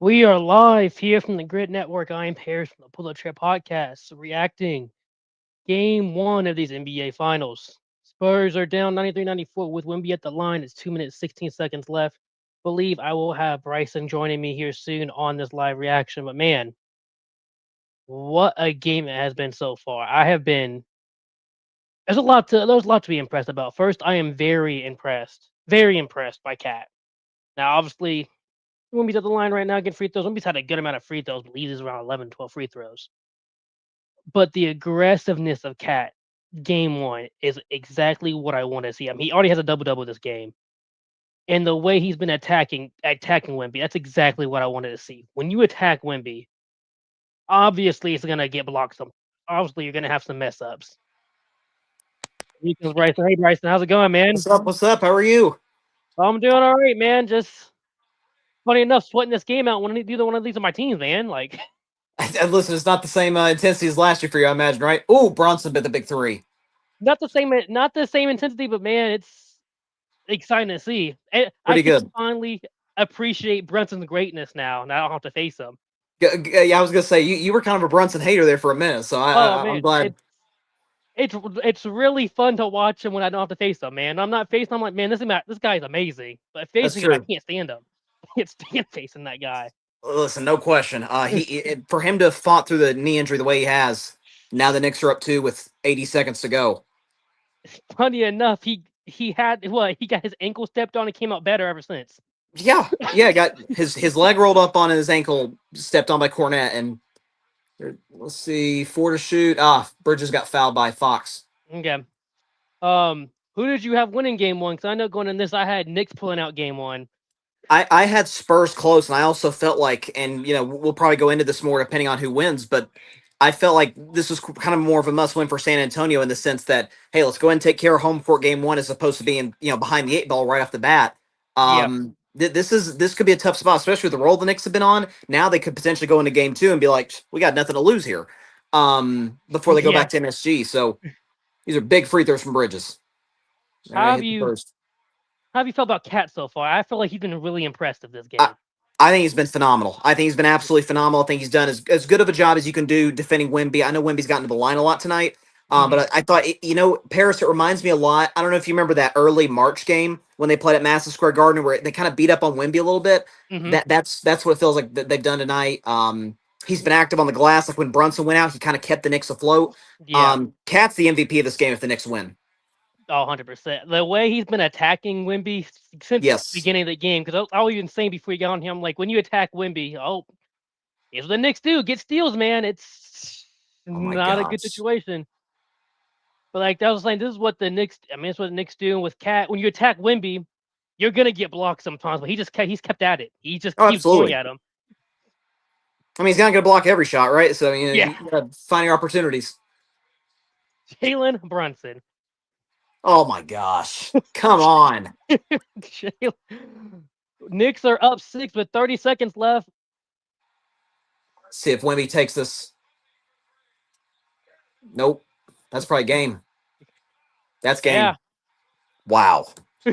We are live here from the Grid Network. I am Paris from the Pull Up Chair Podcast, reacting Game 1 of these NBA Finals. Spurs are down 93-94 with Wemby at the line. It's 2 minutes 16 seconds left. Believe I will have Bryson joining me here soon on this live reaction. But man, what a game it has been so far. I have been there's a lot to be impressed about. First, I am very impressed by Cat. Now, obviously, Wemby's at the line right now getting free throws. Wemby's had a good amount of free throws, but leads around 11, 12 free throws. But the aggressiveness of Cat game one is exactly what I want to see. I mean, he already has a double double this game. And the way he's been attacking Wemby, that's exactly what I wanted to see. When you attack Wemby, obviously it's gonna get blocked some. Obviously, you're gonna have some mess ups. Bryson. Hey Bryson, how's it going, man? What's up? What's up? How are you? I'm doing all right, man. Just funny enough, sweating this game out when I do one of these on my teams, man. Like Listen, it's not the same intensity as last year for you, I imagine, right? Oh, Bronson bit the big three. not the same intensity, but man, it's exciting to see. I Pretty can good. finally appreciate Brunson's greatness now. Now I don't have to face him. Yeah, I was gonna say you were kind of a Brunson hater there for a minute, so Oh I'm man, glad. it's really fun to watch him when I don't have to face him, man. I'm not facing. I'm like, man, this guy's amazing. But That's facing him, I true. can't stand him. I can't stand facing that guy. Listen, no question. For him to have fought through the knee injury the way he has, now the Knicks are up two with 80 seconds to go. Funny enough, he got his ankle stepped on and came out better ever since. Yeah, got his leg rolled up on his ankle, stepped on by Cornette, and let's see, four to shoot. Bridges got fouled by Fox. Okay. Who did you have winning game one? Because I know going in this, I had Knicks pulling out game one. I had Spurs close, and I also felt like, and we'll probably go into this more depending on who wins, but I felt like this was kind of more of a must win for San Antonio in the sense that, hey, let's go ahead and take care of home court game one as opposed to being behind the eight ball right off the bat. Yeah, This could be a tough spot, especially with the role the Knicks have been on. Now they could potentially go into game two and be like, we got nothing to lose here. Before they go yeah. back to MSG, so these are big free throws from Bridges. All How right, have hit the you first. how have you felt about Cat so far? I feel like he's been really impressive this I, game. I think he's been phenomenal. I think he's been absolutely phenomenal. I think he's done as good of a job as you can do defending Wemby. I know Wemby's gotten to the line a lot tonight, Hmm. but I thought, Paris, it reminds me a lot. I don't know if you remember that early March game when they played at Madison Square Garden where they kind of beat up on Wemby a little bit. Hmm. That's what it feels like that they've done tonight. He's been active on the glass. Like when Brunson went out, he kind of kept the Knicks afloat. Yeah. Cat's the MVP of this game if the Knicks win. Oh, 100%. The way he's been attacking Wemby since the Yes. beginning of the game, because I was even saying before you got on him, like when you attack Wemby, oh, here's what the Knicks do: get steals, man. It's Oh my not a good gosh. situation. But like that was saying, this is what the Knicks. I mean, it's what the Knicks doing with Cat. When you attack Wemby, you're gonna get blocked sometimes, but he's kept at it. He just Oh, keeps going absolutely. at him. I mean, he's not going to block every shot, right? So Yeah, you got to find your opportunities. Jalen Brunson. Oh my gosh. Come on. Jalen- Knicks are up 6 with 30 seconds left. See if Wemby takes this. Nope. That's probably game. That's Yeah. game. Wow.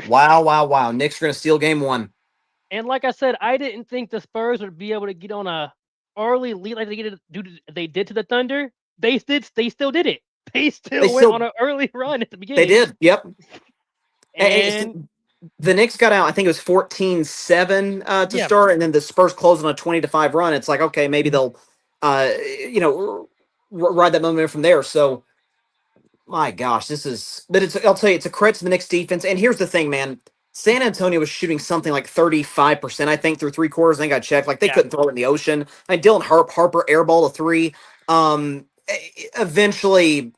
Wow. Knicks are going to steal game one. And like I said, I didn't think the Spurs would be able to get on a early lead like they did to the Thunder. They still did it. They They still went on still, an early run at the they beginning. did. Yep. And The Knicks got out, I think it was 14-7 to yeah, start, and then the Spurs closed on a 20-5 run. It's like, okay, maybe they'll, you know, ride that momentum from there. So, my gosh, I'll tell you, it's a credit to the Knicks defense. And here's the thing, man. San Antonio was shooting something like 35%, I think, through three quarters. I think I checked. Like, they yeah, couldn't throw it in the ocean. I mean, Dylan Harper airball a three. Eventually,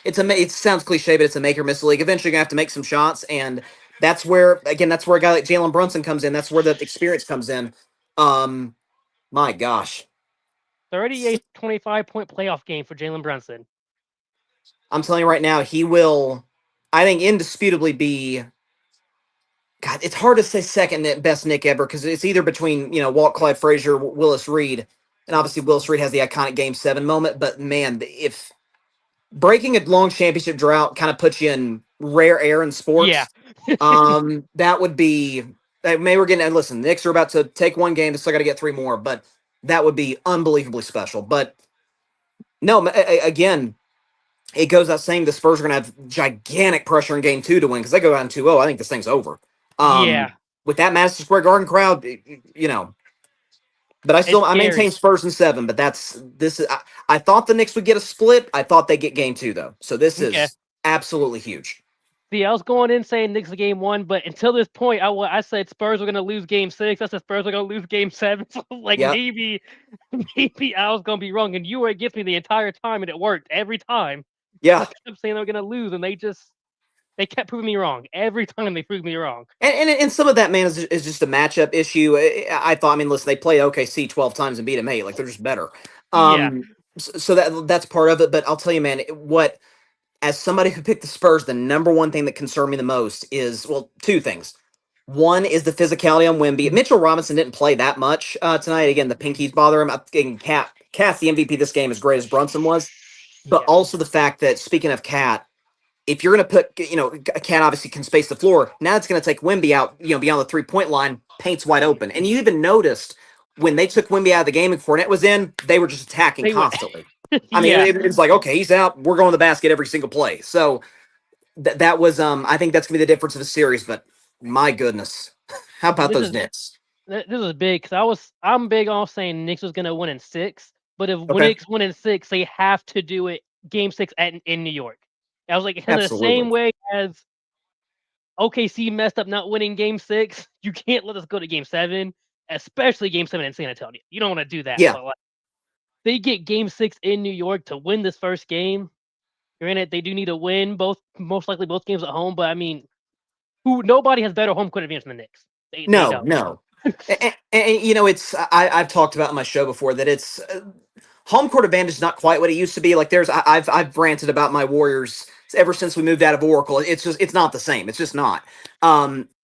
it sounds cliche, but it's a make or miss league. Eventually, you're going to have to make some shots. And that's where a guy like Jalen Brunson comes in. That's where the experience comes in. Um, my gosh. 38-25 point playoff game for Jalen Brunson. I'm telling you right now, he will, I think, indisputably be. God, it's hard to say second best Nick ever because it's either between Walt Clyde Frazier, Willis Reed, and obviously Willis Reed has the iconic Game 7 moment. But man, if breaking a long championship drought kind of puts you in rare air in Yeah. sports, that would be May we're getting, and listen, the Knicks are about to take one game, they still got to get three more, but that would be unbelievably special. But no, again, it goes out saying the Spurs are going to have gigantic pressure in game two to win because they go down 2-0. I think this thing's over. Yeah, With that Madison Square Garden crowd, you know, but it's I maintain scary. Spurs in seven. But this is. I thought the Knicks would get a split. I thought they get game two though. So this Okay. is absolutely huge. See, I was going in saying Knicks game one, but until this point, I said Spurs were going to lose game six. I said Spurs were going to lose game seven. So like Yep. maybe I was going to be wrong, and you were against me the entire time, and it worked every time. I Yeah. kept saying they were going to lose, and they kept proving me wrong every time. They proved me wrong. And some of that, man, is just a matchup issue. I thought, I mean, listen, they play OKC 12 times and beat them 8. Like, they're just better. Yeah, So that's part of it. But I'll tell you, man, what, as somebody who picked the Spurs, the number one thing that concerned me the most is, well, two things. One is the physicality on Wemby. Mitchell Robinson didn't play that much tonight. Again, the pinkies bother him. I'm thinking Cat's the MVP this game, as great as Brunson was. But yeah, also the fact that, speaking of Cat, if you're going to put, Cat obviously can space the floor. Now it's going to take Wemby out, beyond the 3-point line, paint's wide open. And you even noticed when they took Wemby out of the game and Fournette was in, they were just attacking they were. constantly. I mean, Yeah, it's like, okay, he's out. We're going to the basket every single play. So that was, I think that's going to be the difference of the series. But my goodness, how about this those is Knicks? this is big because I'm big on saying Knicks was going to win in six, but if Okay, Knicks win in six, they have to do it game six in New York. I was like, in the absolutely. same way as OKC messed up not winning game six, you can't let us go to game seven, especially game seven in San Antonio. You don't want to do that. Yeah, So like they get game six in New York to win this first game. Granted, they do need to win most likely both games at home, but I mean, nobody has better home court advantage than the Knicks. They no, don't. no. It's I've talked about in my show before that it's home court advantage is not quite what it used to be. Like I've ranted about my Warriors ever since we moved out of Oracle. It's not the same. It's just not.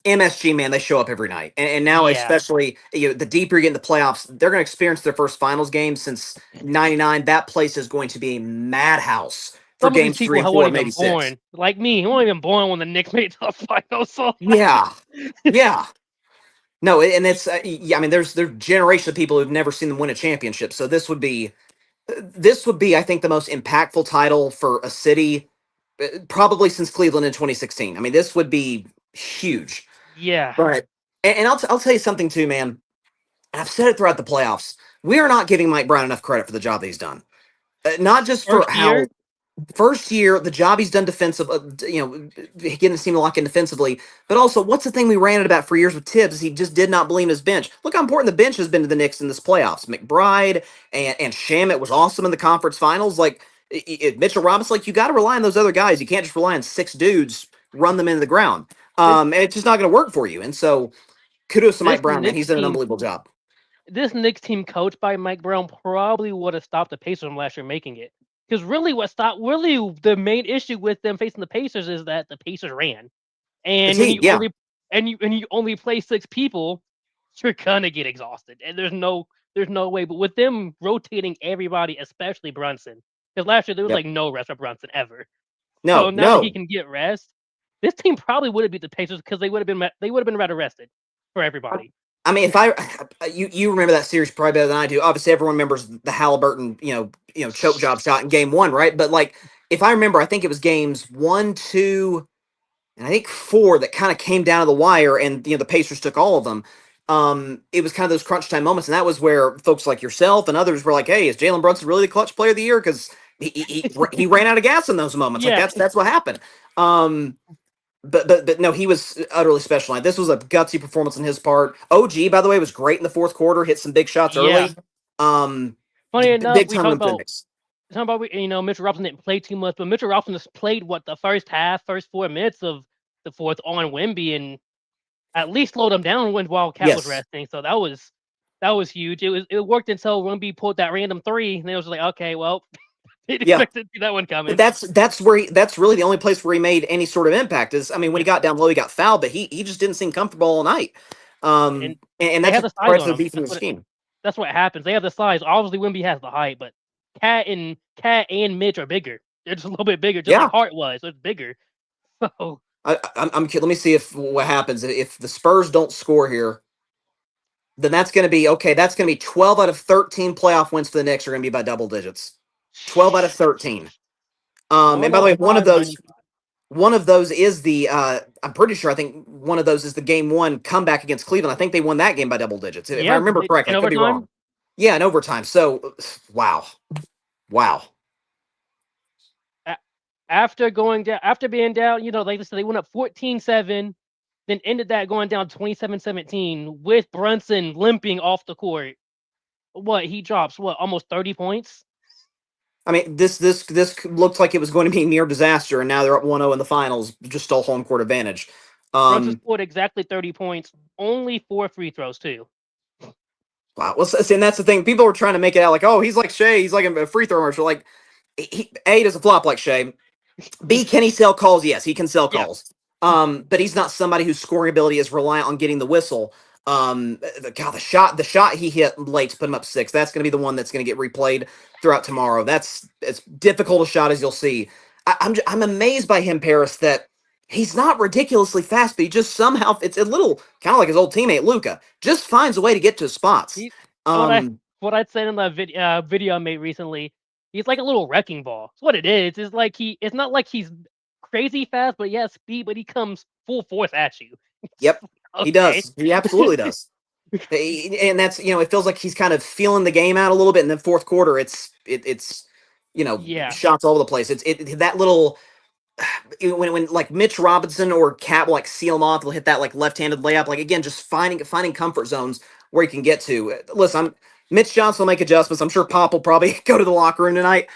MSG, man, they show up every night, and now Yeah. especially the deeper you get in the playoffs, they're going to experience their first finals game since '99. That place is going to be a madhouse for Some of these games three people and weren't four, maybe even six. born, like me. Who weren't even born when the Knicks made it to the finals. So like, Yeah, yeah. No, and it's yeah. I mean, there's generations of people who've never seen them win a championship. So this would be, I think, the most impactful title for a city probably since Cleveland in 2016. I mean, this would be huge. yeah, But and I'll tell you something too, man. I've said it throughout the playoffs. We are not giving Mike Brown enough credit for the job that he's done. Not just for first how year. first year, the job he's done defensive, getting the team to lock in defensively, but also what's the thing we ranted about for years with Tibbs is he just did not believe in his bench. Look how important the bench has been to the Knicks in this playoffs. McBride and Shamit was awesome in the conference finals. Like Mitchell Robinson, like you got to rely on those other guys. You can't just rely on six dudes, run them into the ground. This And it's just not going to work for you. And so kudos to this Mike Brown, man. Knicks He's done an team, unbelievable job. this Knicks team coached by Mike Brown probably would have stopped the Pacers from last year making it. Because really the main issue with them facing the Pacers is that the Pacers ran. The And when team, you yeah, only and you only play six people, you're gonna get exhausted. And there's no way. But with them rotating everybody, especially Brunson, because last year there was yep. like no rest for Brunson ever. So No, now that he no. can get rest, this team probably would have beat the Pacers because they would have been rather rested for everybody. I mean, if I you remember that series probably better than I do. Obviously, everyone remembers the Halliburton, choke job shot in game one, right? But like, if I remember, I think it was games one, two, and I think four that kind of came down to the wire, and the Pacers took all of them. It was kind of those crunch time moments, and that was where folks like yourself and others were like, "Hey, is Jalen Brunson really the clutch player of the year?" Because he ran out of gas in those moments. Like Yeah, that's what happened. But no, he was utterly special. This was a gutsy performance on his part. OG, by the way, was great in the fourth quarter. Hit some big shots yeah. early. Um, Funny enough, big we time talk room for the about Knicks. Mitchell Robinson didn't play too much, but Mitchell Robinson just played what the first 4 minutes of the fourth on Wemby, and at least slowed him down when while Cat was Yes. resting. So that was huge. It worked until Wemby pulled that random three, and it was like, okay, well, didn't Yeah. expect to see that one coming. That's really the only place where he made any sort of impact. Is I mean, when he Yeah, got down low, he got fouled, but he just didn't seem comfortable all night. and And they that's have a the size credit on to the him. defensive scheme. That's what happens. They have the size. Obviously, Wemby has the height, but Cat and Mitch are bigger. They're just a little bit bigger, just like Yeah. Hart was. So it's bigger. So Let me see if what happens if the Spurs don't score here. Then that's going to be okay. That's going to be 12 out of 13 playoff wins for the Knicks are going to be by double digits. 12 out of 13. And by the way, 105-95. one of those is the I'm pretty sure I think one of those is the game one comeback against Cleveland. I think they won that game by double digits if I Yeah, remember correctly. in I could be overtime. wrong. Yeah, in overtime. So wow, wow. a- After going down, after being down, like I said, they went up 14-7, then ended that going down 27-17 with Brunson limping off the court. What he drops? What, almost 30 points? I mean, this looked like it was going to be near disaster, and now they're up 1-0 in the finals, just stole home court advantage. Brunson Um, scored exactly 30 points, only 4 free throws too. wow. Well, and that's the thing. People were trying to make it out like, oh, he's like Shea. He's like a free throw marshal. Like, A doesn't flop like Shea. B, can he sell calls? Yes, he can sell Yeah, calls. But he's not somebody whose scoring ability is reliant on getting the whistle. The shot he hit late to put him up six. That's going to be the one that's going to get replayed throughout tomorrow. That's as difficult a shot as you'll see. I'm amazed by him, Paris, that he's not ridiculously fast, but he just somehow it's a little kind of like his old teammate Luca. Just finds a way to get to his spots. he what I Um, what I said in that video I made recently. He's like a little wrecking ball. It's what it is. It's like it's not like he's crazy fast, but he has speed, but he comes full force at you. yep, he Okay. does. He absolutely does. And that's it feels like he's kind of feeling the game out a little bit in the fourth quarter. It's Yeah. shots all over the place. It's that little when like Mitch Robinson or Cat will like seal him off, he'll hit that like left-handed layup. Like again, just finding comfort zones where he can get to. Listen, Mitch Johnson will make adjustments. I'm sure Pop will probably go to the locker room tonight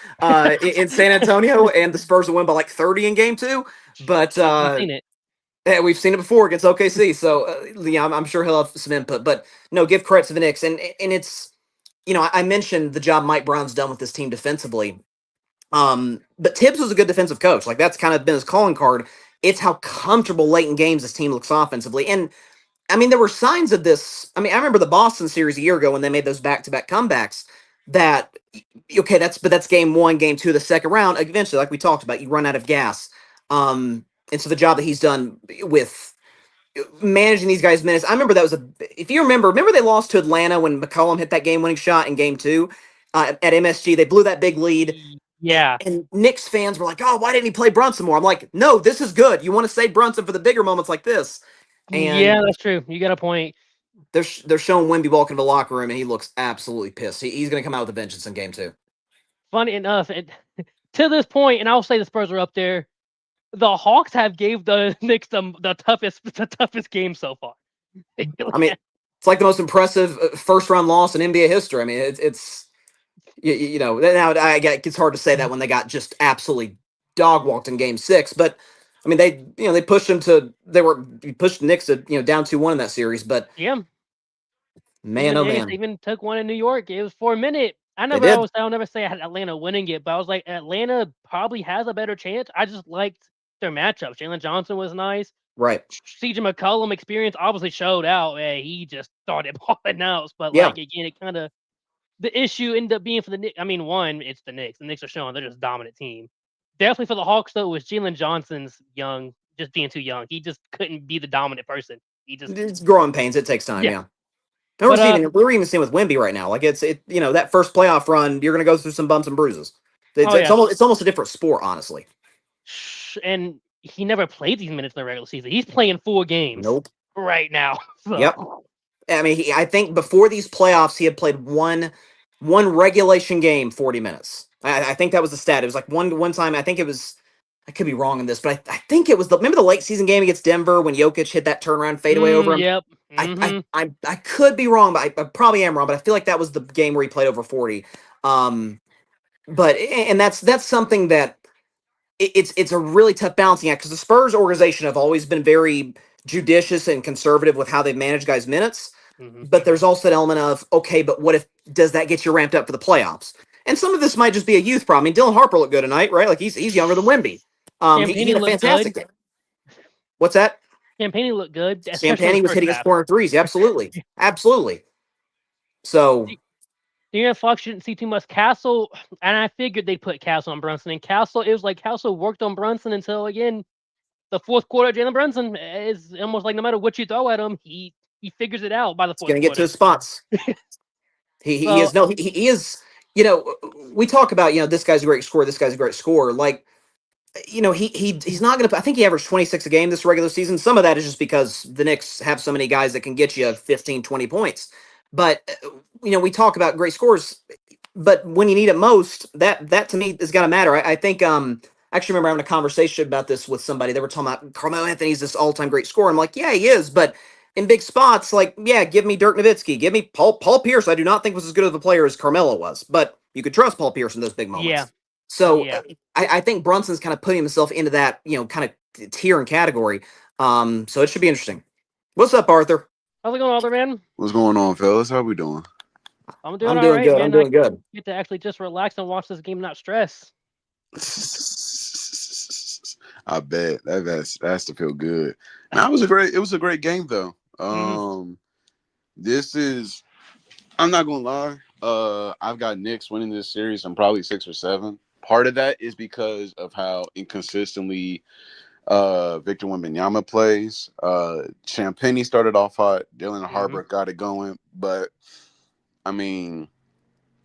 in San Antonio, and the Spurs will win by like 30 in game two. But We've seen it. yeah, we've seen it before against OKC, so yeah, I'm sure he'll have some input. But no, give credit to the Knicks, and it's I mentioned the job Mike Brown's done with this team defensively. But Tibbs was a good defensive coach. Like that's kind of been his calling card. It's how comfortable late in games this team looks offensively, and I mean there were signs of this. I mean I remember the Boston series a year ago when they made those back-to-back comebacks. That okay, that's game one, game two, of the second round. Eventually, like we talked about, you run out of gas. And so the job that he's done with managing these guys' minutes. I remember that was if you remember they lost to Atlanta when McCollum hit that game-winning shot in game two at MSG. They blew that big lead. Yeah. And Knicks fans were like, oh, why didn't he play Brunson more? I'm like, no, this is good. You want to save Brunson for the bigger moments like this. Yeah, And that's true. You got a point. they're showing Wemby walk into the locker room, and he looks absolutely pissed. He's going to come out with a vengeance in game two. Funny enough, to this point, and I'll say the Spurs are up there. The Hawks have gave the Knicks the toughest game so far. I mean, it's like the most impressive first round loss in NBA history. I mean, it's now I get it's hard to say that when they got just absolutely dog walked in game six, but I mean they pushed them to they pushed the Knicks to down 2-1 in that series, but Yeah, man oh they man even took one in New York. It was for a minute. they did. I'll never say I had Atlanta winning it, but I was like, Atlanta probably has a better chance. I just liked their matchup. Jalen Johnson was nice. Right. CJ McCollum experience obviously showed out. He just started balling out. But Yeah. like again, it kind of the issue ended up being for the Knicks. I mean, one, it's the Knicks. The Knicks are showing they're just a dominant team. Definitely for the Hawks though, it was Jalen Johnson's just being too young. He just couldn't be the dominant person. He just It's growing pains. It takes time. yeah. Yeah. And But we're even seeing with Wemby right now. Like that first playoff run, you're going to go through some bumps and bruises. It's, oh it's yeah, almost a different sport, honestly. and he never played these minutes in the regular season. He's playing 4 games Nope. right now. Yep. So I mean, I think before these playoffs, he had played one regulation game, 40 minutes. I think that was the stat. It was like one time. I think it was. I could be wrong in this, but I think it was remember the late season game against Denver when Jokic hit that turnaround fadeaway over him. yep. I could be wrong, but I probably am wrong. But I feel like that was the game where he played over 40. But and that's something that it's a really tough balancing act because the Spurs organization have always been very judicious and conservative with how they manage guys' minutes. But there's also an element of okay, but what if does that get you ramped up for the playoffs? And some of this might just be a youth problem. I mean, Dylan Harper looked good tonight, right? Like he's younger than Wemby. He Campaigning had a looked good. fantastic game. What's that? Campaigning looked good, especially in Champagne the was first hitting his half. corner threes. Absolutely, absolutely. So De'Aaron Fox shouldn't see too much Castle, and I figured they put Castle on Brunson. And Castle, it was like Castle worked on Brunson until again the fourth quarter, Jalen Brunson is almost like no matter what you throw at him, he figures it out by the He's fourth going to get to quarter. his spots. He So is no he is. We talk about this guy's a great scorer. This guy's a great scorer. Like he's not going to. I think he averaged 26 a game this regular season. Some of that is just because the Knicks have so many guys that can get you 15, 20 points. But we talk about great scores, but when you need it most, that to me has got to matter. I think I actually remember having a conversation about this with somebody. They were talking about Carmelo Anthony's this all-time great scorer. I'm like, yeah, he is, but in big spots, like, yeah, give me Dirk Nowitzki, give me Paul Pierce. I do not think was as good of a player as Carmelo was, but you could trust Paul Pierce in those big yeah, moments. So yeah. I think Brunson's kind of putting himself into that, kind of tier and category. So it should be interesting. What's up, Arthur? How's it going, Alder man? What's going on, fellas? How we doing? I'm doing I'm all doing right, good. I'm man. I doing good. get to actually just relax and watch this game, not stress. I bet that's to feel good. Now it was a great game though. Mm-hmm. This is I'm not gonna lie. I've got Knicks winning this series. I'm probably 6 or 7. Part of that is because of how inconsistently Victor Wembanyama plays. Champagny started off hot. Dylan Mm-hmm. Harbert got it going, but I mean,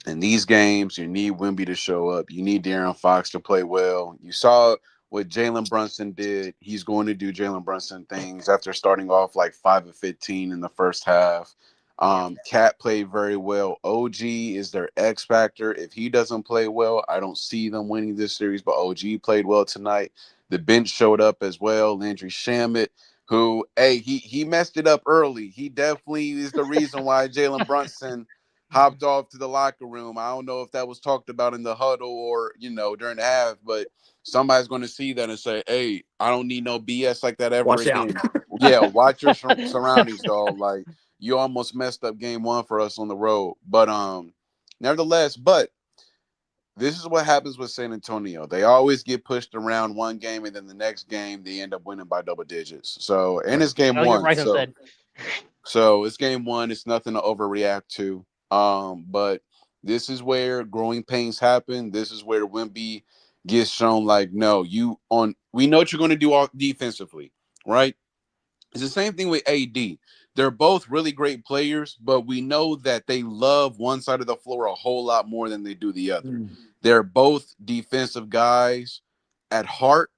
in these games, you need Wemby to show up. You need De'Aaron Fox to play well. You saw what Jalen Brunson did. He's going to do Jalen Brunson things after starting off like 5 of 15 in the first half. Yeah. Cat played very well. OG is their X factor. If he doesn't play well, I don't see them winning this series. But OG played well tonight. The bench showed up as well. Landry Shamet, who, hey, he messed it up early. He definitely is the reason why Jalen Brunson hopped off to the locker room. I don't know if that was talked about in the huddle or, during the half, but somebody's going to see that and say, hey, I don't need no BS like that ever Watch out. again. Yeah, watch your surroundings, dog. Like, you almost messed up game 1 for us on the road. But nevertheless, this is what happens with San Antonio. They always get pushed around one game, and then the next game they end up winning by double digits. So, and Right. it's game Well, you're 1. right, said. So it's game 1. It's nothing to overreact to. But this is where growing pains happen. This is where Wemby gets shown like, no, we know what you're going to do all defensively, right? It's the same thing with AD. They're both really great players, but we know that they love one side of the floor a whole lot more than they do the other. Mm. They're both defensive guys at heart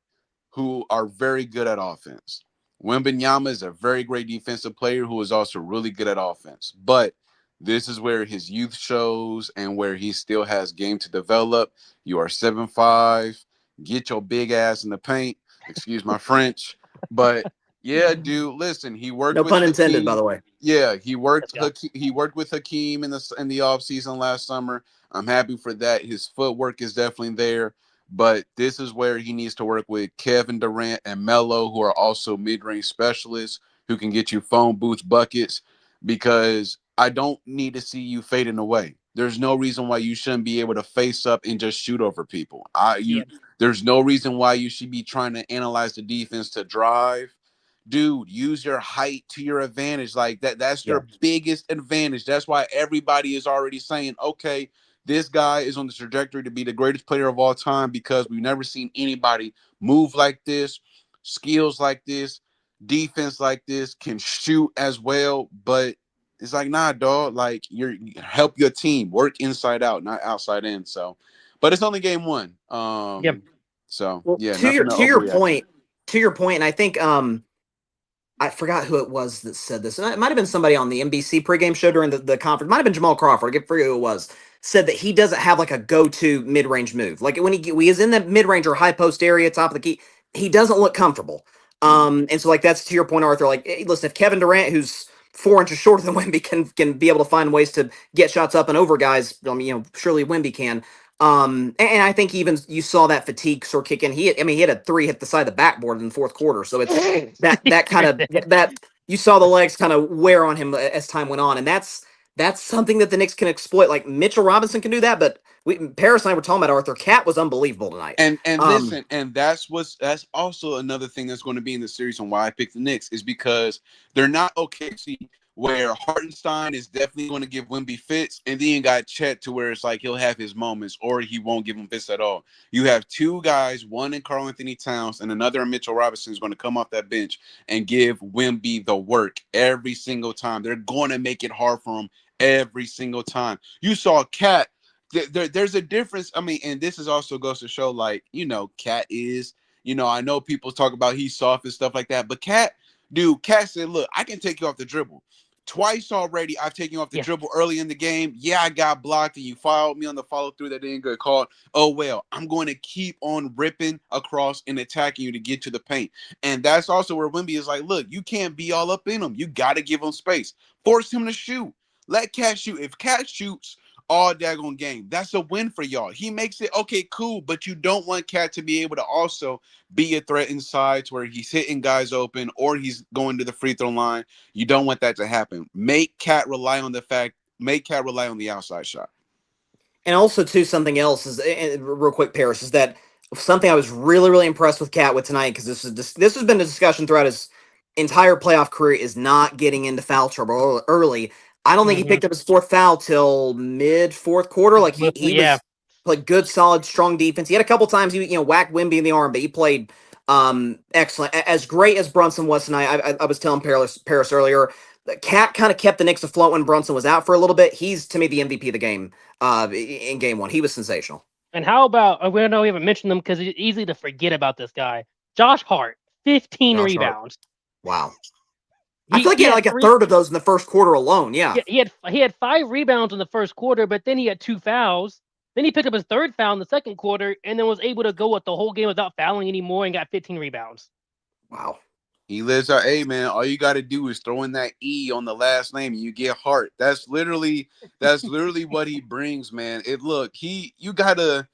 who are very good at offense. Wembanyama is a very great defensive player who is also really good at offense. But this is where his youth shows and where he still has game to develop. You are 7'5". Get your big ass in the paint. Excuse my French. But yeah, dude, listen, he worked No with pun intended, by Hakeem. the way. Yeah, Let's go. He worked with Hakeem in the offseason last summer. I'm happy for that. His footwork is definitely there. But this is where he needs to work with Kevin Durant and Melo, who are also mid-range specialists who can get you phone booth buckets, because I don't need to see you fading away. There's no reason why you shouldn't be able to face up and just shoot over people. Yeah. There's no reason why you should be trying to analyze the defense to drive. Dude, use your height to your advantage. Like that's Yeah. your biggest advantage. That's why everybody is already saying, okay, this guy is on the trajectory to be the greatest player of all time, because we've never seen anybody move like this, skills like this, defense like this, can shoot as well. But it's like, nah, dog. Like, you help your team work inside out, not outside in. So, but it's only game 1. Yep. So Well, yeah, nothing to to your overreact to. point, and I think I forgot who it was that said this. It might have been somebody on the NBC pregame show during the conference. Might have been Jamal Crawford. I forget who it was. Said that he doesn't have like a go-to mid-range move. Like when he is in the mid-range or high post area, top of the key, he doesn't look comfortable. And so like that's to your point, Arthur. Like, hey, listen, if Kevin Durant, who's 4 inches shorter than Wemby, can be able to find ways to get shots up and over guys, I mean, surely Wemby can. And I think even you saw that fatigue sort of kick in. He had a 3 hit the side of the backboard in the fourth quarter. So it's that kind of that you saw the legs kind of wear on him as time went on, and that's something that the Knicks can exploit. Like Mitchell Robinson can do that, but Paris and I were talking about Arthur. Cat was unbelievable tonight. And listen, and that's also another thing that's going to be in the series, and why I picked the Knicks is because they're not OKC. where Hartenstein is definitely going to give Wemby fits, and then you got Chet to where it's like he'll have his moments or he won't give him fits at all. You have two guys, one in Karl Anthony Towns and another in Mitchell Robinson, is going to come off that bench and give Wemby the work every single time. They're going to make it hard for him every single time. You saw Cat. There's a difference. I mean, and this is also goes to show, like, Cat is, I know people talk about he's soft and stuff like that, but Cat said, look, I can take you off the dribble. Twice already, I've taken you off the Yeah. dribble early in the game. Yeah, I got blocked and you fouled me on the follow through that didn't get called. Oh, well, I'm going to keep on ripping across and attacking you to get to the paint. And that's also where Wemby is like, look, you can't be all up in him. You got to give him space. Force him to shoot. Let Cat shoot. If Cat shoots all daggone game, that's a win for y'all. He makes it okay, cool, but you don't want Cat to be able to also be a threat inside to where he's hitting guys open or he's going to the free throw line. You don't want that to happen. Make Cat rely on the outside shot. And also, too, something else is real quick, Paris, is that something I was really, really impressed with Cat with tonight, because this has been a discussion throughout his entire playoff career, is not getting into foul trouble early. I don't think he Hmm. picked up his fourth foul till mid fourth quarter. Like he Yeah. was like good, solid, strong defense. He had a couple times he whacked Wemby in the arm, but he played excellent. As great as Brunson was tonight, I was telling Paris earlier. Cat kind of kept the Knicks afloat when Brunson was out for a little bit. He's, to me, the MVP of the game in game one. He was sensational. And how about, we know we haven't mentioned them because it's easy to forget about this guy. Josh Hart, 15 Josh Hart. rebounds. Wow. I He, feel like he he had had like a three. third of those in the first quarter alone. Yeah. He had 5 rebounds in the first quarter, but then he had 2 fouls. Then he picked up his third foul in the second quarter, and then was able to go with the whole game without fouling anymore and got 15 rebounds. Wow. He lives out, hey man, all you got to do is throw in that E on the last name and you get Hart. That's literally what he brings, man. You gotta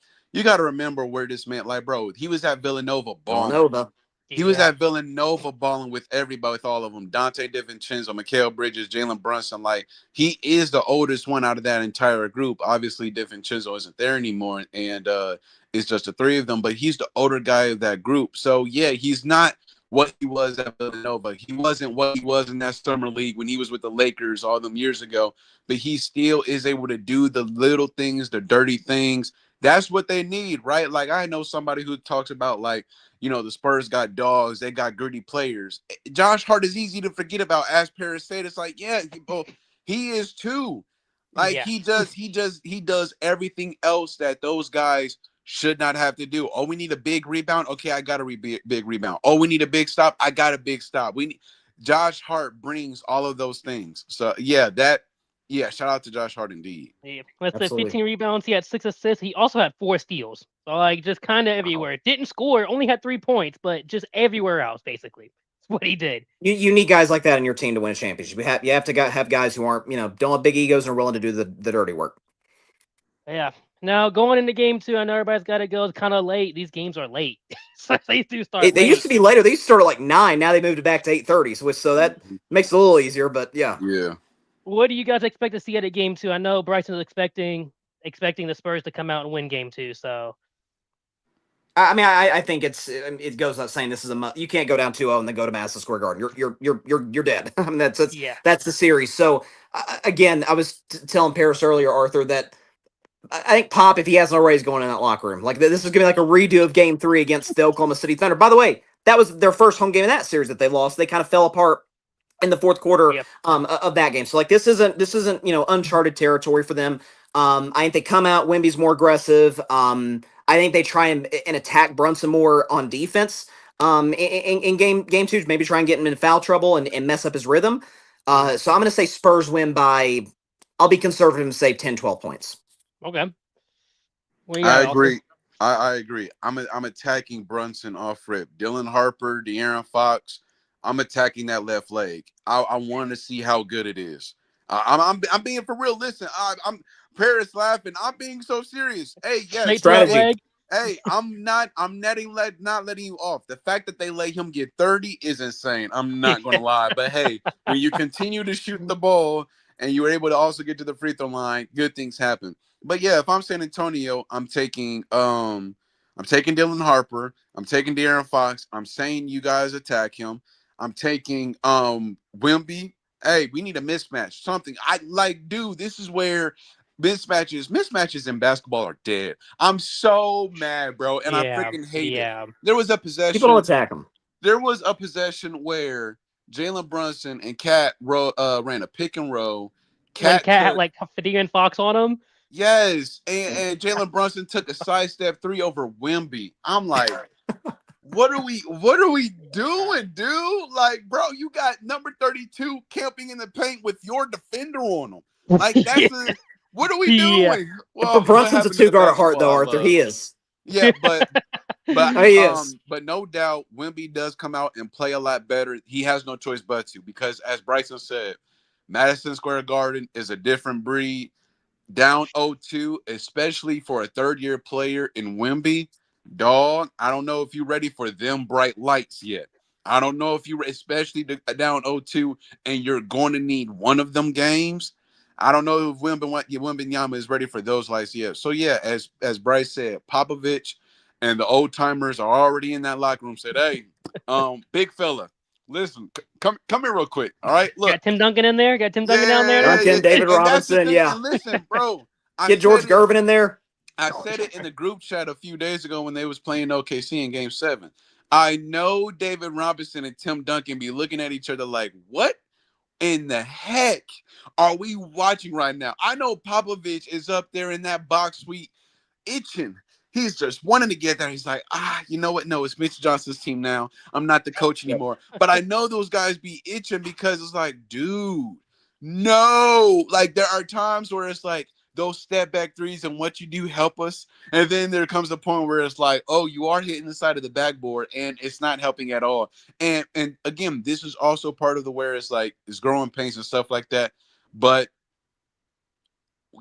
remember where this man, like, bro, he was at Villanova balling. Villanova. He was Yeah. at Villanova balling with everybody, with all of them. Dante DiVincenzo, Mikal Bridges, Jalen Brunson. Like, he is the oldest one out of that entire group. Obviously, DiVincenzo isn't there anymore, and it's just the three of them. But he's the older guy of that group. So yeah, he's not what he was at Villanova. He wasn't what he was in that summer league when he was with the Lakers all them years ago. But he still is able to do the little things, the dirty things. That's what they need, right? Like, I know somebody who talks about, like, the Spurs got dogs, they got gritty players. Josh Hart is easy to forget about, as Paris said. It's like, yeah, he is too. Like, Yeah. he does everything else that those guys should not have to do. Oh, we need a big rebound. Okay, I got a big rebound. Oh, we need a big stop. I got a big stop. Josh Hart brings all of those things. So yeah, shout out to Josh Hart indeed. Yeah. Let's say Absolutely. 15 rebounds. He had 6 assists. He also had 4 steals. So, like, just kind of Wow. everywhere. Didn't score. Only had 3 points, but just everywhere else, basically. That's what he did. You need guys like that in your team to win a championship. You have to have guys who aren't, don't have big egos and are willing to do the dirty work. Yeah. Now, going into game 2, I know everybody's got to go. It's kind of late. These games are late. So they do start They used late. to be later. They used to start at like 9. Now they moved it back to 8:30. So that makes it a little easier. But yeah. Yeah. What do you guys expect to see at a game 2? I know Bryson's expecting the Spurs to come out and win game 2. So I mean, I think it goes without saying this is you can't go down 2-0 and then go to Madison Square Garden. You're dead. I mean, yeah, that's the series. So again, I was telling Paris earlier, Arthur, that I think Pop, if he hasn't already, is going in that locker room. Like, this is gonna be like a redo of Game 3 against the Oklahoma City Thunder. By the way, that was their first home game in that series that they lost. They kind of fell apart in the fourth quarter yep, of that game. So like this isn't uncharted territory for them. I think they come out. Wemby's more aggressive. I think they try and attack Brunson more on defense. In game two, maybe try and get him in foul trouble and mess up his rhythm. So I'm going to say Spurs win by. I'll be conservative and say 10, 12 points. okay. What do you I got, Austin? agree. I agree. I'm attacking Brunson off rip. Dylan Harper, De'Aaron Fox. I'm attacking that left leg. I want to see how good it is. I'm being for real. Listen, I'm Paris laughing. I'm being so serious. Hey, Straight yes. to that Strategy. leg. Hey, I'm not letting you off. The fact that they let him get 30 is insane. I'm not gonna lie. But hey, when you continue to shoot the ball and you were able to also get to the free throw line, good things happen. But yeah, if I'm San Antonio, I'm taking Dylan Harper, I'm taking De'Aaron Fox, I'm saying you guys attack him. I'm taking Wemby Hey, we need a mismatch. Something. I like, dude, this is where mismatches in basketball are dead. I'm so mad, bro, and I Yeah, freaking hate it. yeah. There was a People don't possession. attack him. There was a possession where Jalen Brunson and ran a pick and roll. When Cat Cat had took like Fadiga and Fox on him. yes, and Jalen Brunson took a sidestep three over Wimby. I'm like, what are we doing, dude? Like, bro, you got number 32 camping in the paint with your defender on him. Like, Yeah, what are we yeah. doing? But Well, what Brunson's a happened to the 2 guard at heart, though, basketball I Arthur. love? He is. Yeah, but Oh, he is. but no doubt Wimby does come out and play a lot better. He has no choice but to, because as Bryson said, Madison Square Garden is a different breed. Down 0-2, especially for a third-year player in Wimby, dog, I don't know if you're ready for them bright lights yet. I don't know if you, especially down 0-2, and you're going to need one of them games. I don't know if Wimbenyama is ready for those lights yet. So yeah, as Bryce said, Popovich and the old timers are already in that locker room. Said, "Hey, big fella, listen, come here real quick. All right, look, Got Tim Duncan in there. Got Tim Duncan down there now. yeah, Duncan, David and that's the Robinson, thing. yeah. And listen, bro, I Get said George it. Gervin in there. I said it in the group chat a few days ago when they was playing OKC in Game 7. I know David Robinson and Tim Duncan be looking at each other like, what in the heck are we watching right now? I know Popovich is up there in that box suite itching. He's just wanting to get there. He's like, you know what? No, it's Mitch Johnson's team now. I'm not the coach Yep. anymore. But I know those guys be itching because it's like, dude, no. Like, there are times where it's like those step back threes and what you do help us. And then there comes a point where it's like, oh, you are hitting the side of the backboard and it's not helping at all. And again, this is also part of the where it's like it's growing pains and stuff like that. But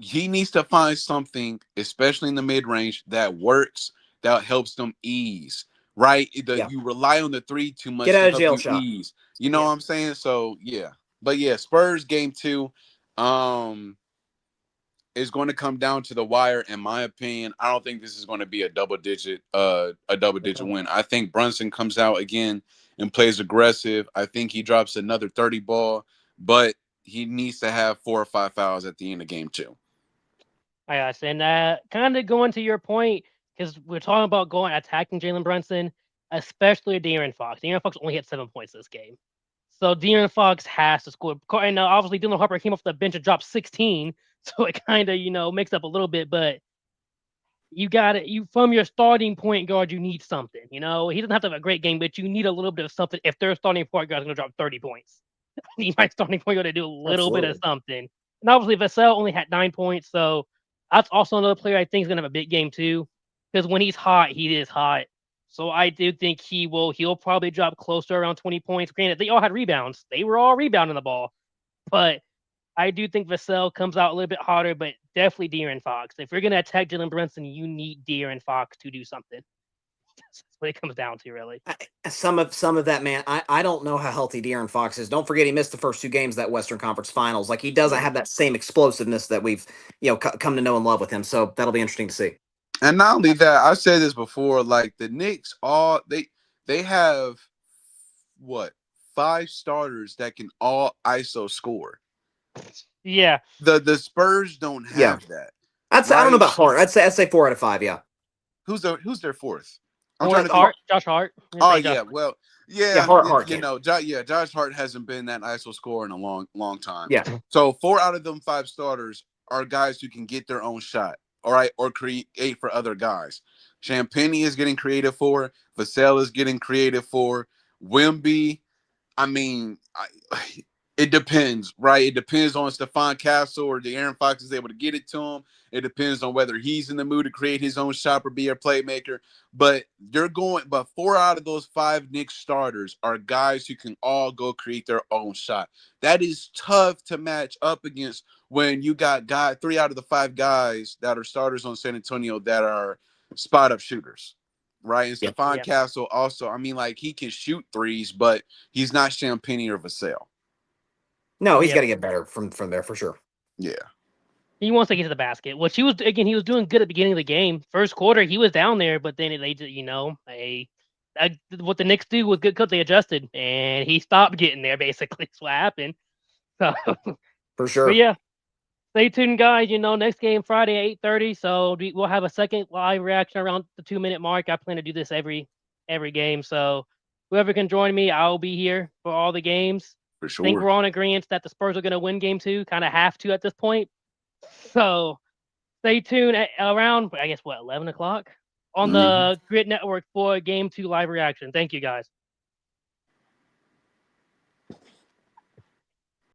he needs to find something, especially in the mid range, that works, that helps them ease. Right? Yeah. You rely on the three too Get much to out of help jail you shot. ease. You know Yeah. what I'm saying? So yeah. But yeah, Spurs game 2 um is going to come down to the wire, in my opinion. I don't think this is going to be a double digit win. I think Brunson comes out again and plays aggressive. I think he drops another 30 ball, but he needs to have 4 or 5 fouls at the end of game 2. Yes, and kind of going to your point, because we're talking about going attacking Jalen Brunson, especially De'Aaron Fox. De'Aaron Fox only had 7 points this game, so De'Aaron Fox has to score. And obviously, Dylan Harper came off the bench and dropped 16, so it kind of makes up a little bit. But you got it. You from your starting point guard, you need something. He doesn't have to have a great game, but you need a little bit of something. If their starting point guard is going to drop 30 points, need my starting point guard to do a little bit of Absolutely. something. And obviously, Vassell only had 9 points, so that's also another player I think is going to have a big game too. Because when he's hot, he is hot. So I do think he will. He'll probably drop close to around 20 points. Granted, they all had rebounds. They were all rebounding the ball, but I do think Vassell comes out a little bit hotter. But definitely De'Aaron Fox. If you're going to attack Jalen Brunson, you need De'Aaron Fox to do something. That's what it comes down to, really. Some of that, man. I don't know how healthy De'Aaron Fox is. Don't forget he missed the first 2 games of that Western Conference Finals. Like, he doesn't have that same explosiveness that we've come to know and love with him. So that'll be interesting to see. And not only that, I've said this before, like the Knicks, they have what, 5 starters that can all ISO score. Yeah. The Spurs don't Yeah. have that, I don't know right? about Hart. I'd say 4 out of 5. Yeah. Who's their fourth? I'm trying Or to think. Josh Hart. I'm Oh say Josh yeah, Hart. well, Yeah. yeah, Hart can. Josh Hart hasn't been that ISO scorer in a long time. Yeah. So 4 out of them 5 starters are guys who can get their own shot, all right, or create for other guys. Champagne is getting creative for. Vassell is getting creative for. Wimby, I mean, it depends, right? It depends on Stephon Castle or De'Aaron Fox is able to get it to him. It depends on whether he's in the mood to create his own shot or be a playmaker. But 4 out of those 5 Knicks starters are guys who can all go create their own shot. That is tough to match up against when you got 3 out of the 5 guys that are starters on San Antonio that are spot up shooters. Right. And Yeah. Stephon Yeah. Castle also, I mean, like, he can shoot threes, but he's not Champagne or Vassell. No, he's Yep. got to get better from there for sure. Yeah. He wants to get to the basket, which he was doing good at the beginning of the game. First quarter, he was down there, but then what the Knicks do was good because they adjusted, and he stopped getting there. Basically, that's what happened. So, For but sure. yeah, stay tuned, guys. Next game Friday at 8:30. So we'll have a second live reaction around the 2-minute mark. I plan to do this every game. So whoever can join me, I'll be here for all the games. For I think sure. we're on agreement that the Spurs are going to win game 2. Kind of have to at this point. So stay tuned around, I guess, 11 o'clock on Mhm. the GRYD Network for game 2 live reaction. Thank you, guys.